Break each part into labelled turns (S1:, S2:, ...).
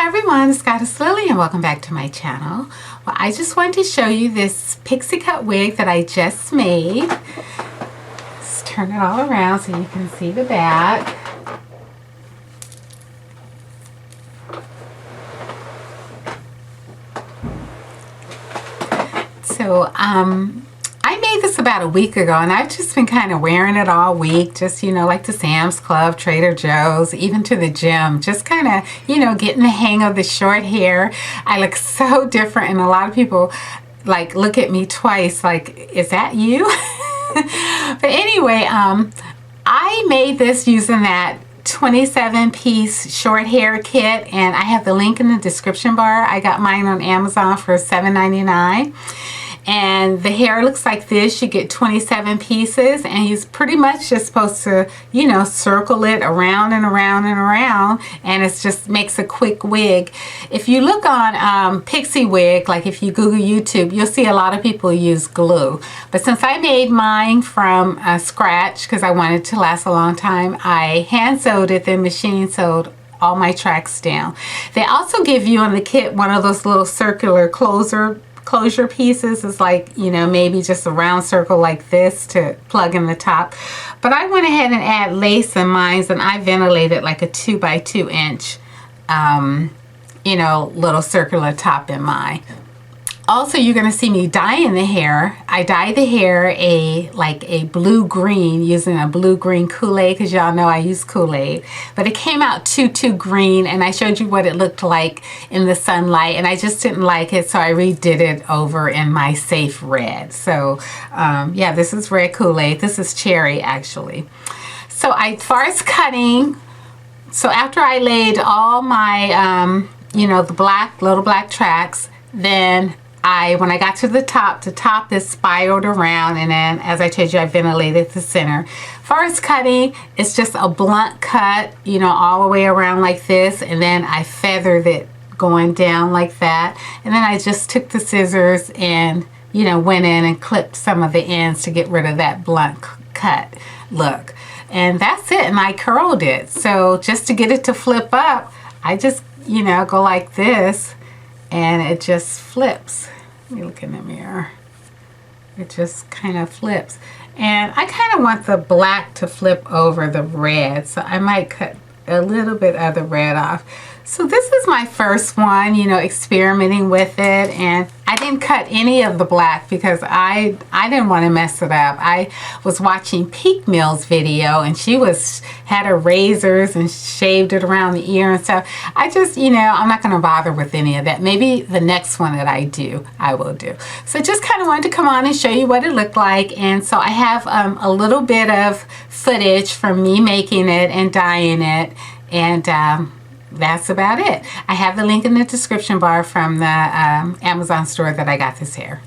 S1: Hi everyone, it's Goddess Lily and welcome back to my channel. Well, I just wanted to show you this pixie cut wig that I just made. Let's turn it all around so you can see the back. So, I made this about a week ago and I've just been kind of wearing it all week, just, you know, like to Sam's Club, Trader Joe's, even to the gym, just kind of, you know, getting the hang of the short hair. I look so different and a lot of people like look at me twice like, is that you? But anyway, I made this using that 27-piece short hair kit and I have the link in the description bar. I got mine on Amazon for $7.99. And the hair looks like this. You get 27 pieces and you're pretty much just supposed to, you know, circle it around and around and around, and it just makes a quick wig. If you look on Pixi Wig, like if you Google YouTube, you'll see a lot of people use glue. But since I made mine from scratch because I wanted it to last a long time, I hand sewed it, then machine sewed all my tracks down. They also give you in the kit one of those little circular closure pieces. Is like, you know, maybe just a round circle like this to plug in the top. But I went ahead and add lace in mine, and I ventilated like a 2 by 2 inch you know, little circular top in mine. Also, you're going to see me dyeing the hair. I dye the hair like a blue-green using a blue-green Kool-Aid because y'all know I use Kool-Aid. But it came out too green, and I showed you what it looked like in the sunlight, and I just didn't like it, so I redid it over in my safe red. So, yeah, this is red Kool-Aid. This is cherry, actually. So, as far as cutting, so after I laid all my, you know, the little black tracks, then when I got to the top is spiraled around, and then as I told you, I ventilated the center. First cutting, it's just a blunt cut, you know, all the way around like this, and then I feathered it going down like that, and then I just took the scissors and, you know, went in and clipped some of the ends to get rid of that blunt cut look. And that's it, and I curled it. So just to get it to flip up, I just, you know, go like this, and it just flips. Let me look in the mirror. It just kind of flips. And I kind of want the black to flip over the red, so I might cut a little bit of the red off. So this is my first one, you know, experimenting with it, and I didn't cut any of the black because I didn't want to mess it up. I was watching Peak Mill's video, and she had her razors and shaved it around the ear and stuff. I just, you know, I'm not going to bother with any of that. Maybe the next one that I will do. So just kind of wanted to come on and show you what it looked like. And so I have a little bit of footage from me making it and dyeing it, and that's about it. I have the link in the description bar from the Amazon store that I got this hair.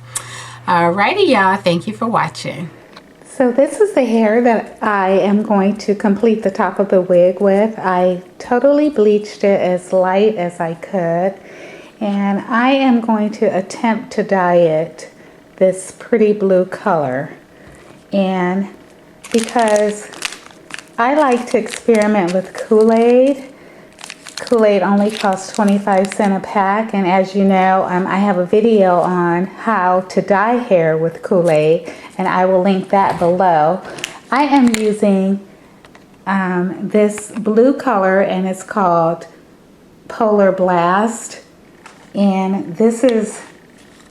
S1: Alrighty, y'all. Thank you for watching. So this is the hair that I am going to complete the top of the wig with. I totally bleached it as light as I could, and I am going to attempt to dye it this pretty blue color. And because I like to experiment with Kool-Aid, Kool-Aid only costs 25 cents a pack, and as you know, I have a video on how to dye hair with Kool-Aid, and I will link that below. I am using this blue color, and it's called Polar Blast, and this is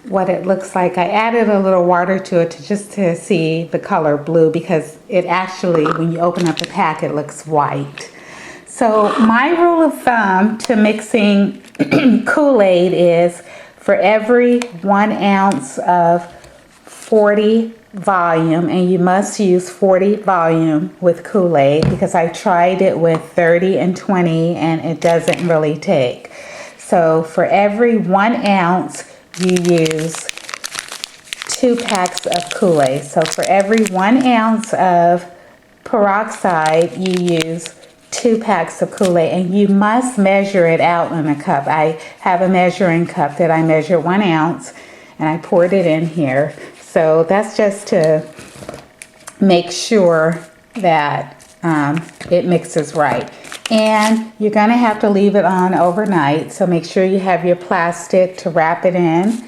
S1: what it looks like. I added a little water to it just to see the color blue, because it actually, when you open up the pack, it looks white. So my rule of thumb to mixing Kool-Aid is for every 1 ounce of 40 volume, and you must use 40 volume with Kool-Aid because I tried it with 30 and 20 and it doesn't really take. So for every 1 ounce, you use 2 packs of Kool-Aid. So for every 1 ounce of peroxide, you use 2 packs of Kool-Aid, and you must measure it out in a cup. I have a measuring cup that I measure 1 ounce, and I poured it in here. So that's just to make sure that it mixes right. And you're gonna have to leave it on overnight, so make sure you have your plastic to wrap it in.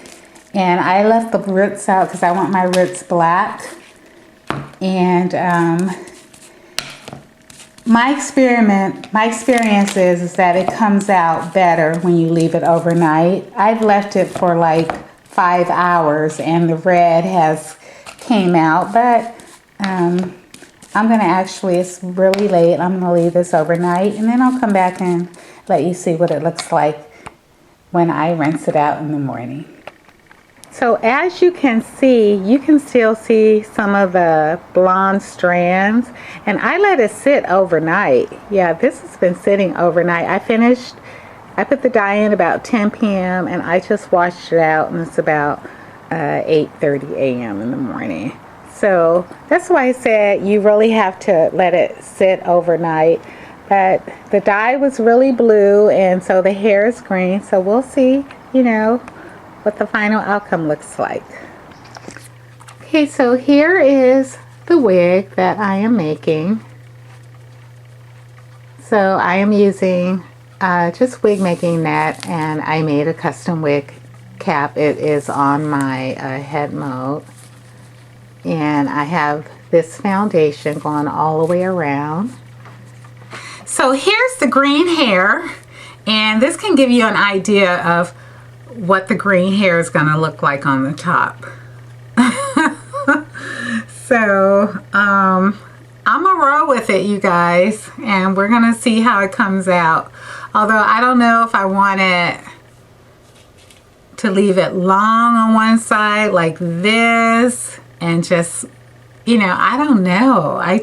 S1: And I left the roots out because I want my roots black. And my experience is that it comes out better when you leave it overnight. I've left it for like 5 hours and the red has came out, but I'm gonna actually, it's really late, I'm gonna leave this overnight and then I'll come back and let you see what it looks like when I rinse it out in the morning. So as you can see, you can still see some of the blonde strands, and I let it sit overnight. Yeah, this has been sitting overnight. I put the dye in about 10 p.m. and I just washed it out, and it's about 8:30 a.m. in the morning. So that's why I said you really have to let it sit overnight. But the dye was really blue, and so the hair is green. So we'll see, you know, what the final outcome looks like. Okay, so here is the wig that I am making. So I am using just wig making net, and I made a custom wig cap. It is on my head mode, and I have this foundation going all the way around. So here's the green hair, and this can give you an idea of what the green hair is going to look like on the top. So I'm gonna roll with it, you guys, and we're gonna see how it comes out. Although I don't know if I want it to leave it long on one side like this and just, you know, I don't know. I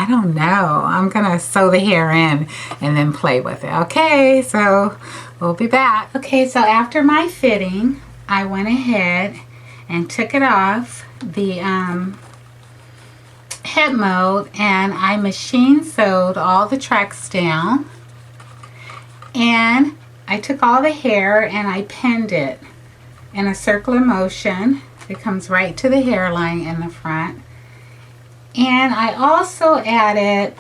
S1: don't know. I'm gonna sew the hair in and then play with it. Okay, so we'll be back. Okay, so after my fitting, I went ahead and took it off the head mold, and I machine sewed all the tracks down, and I took all the hair and I pinned it in a circular motion. It comes right to the hairline in the front. And I also added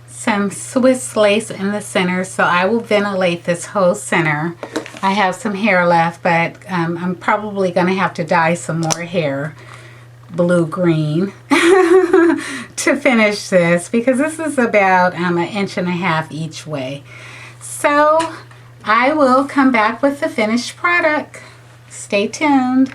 S1: some Swiss lace in the center, so I will ventilate this whole center. I have some hair left, but I'm probably going to have to dye some more hair blue-green to finish this, because this is about 1.5 inches each way. So I will come back with the finished product. Stay tuned.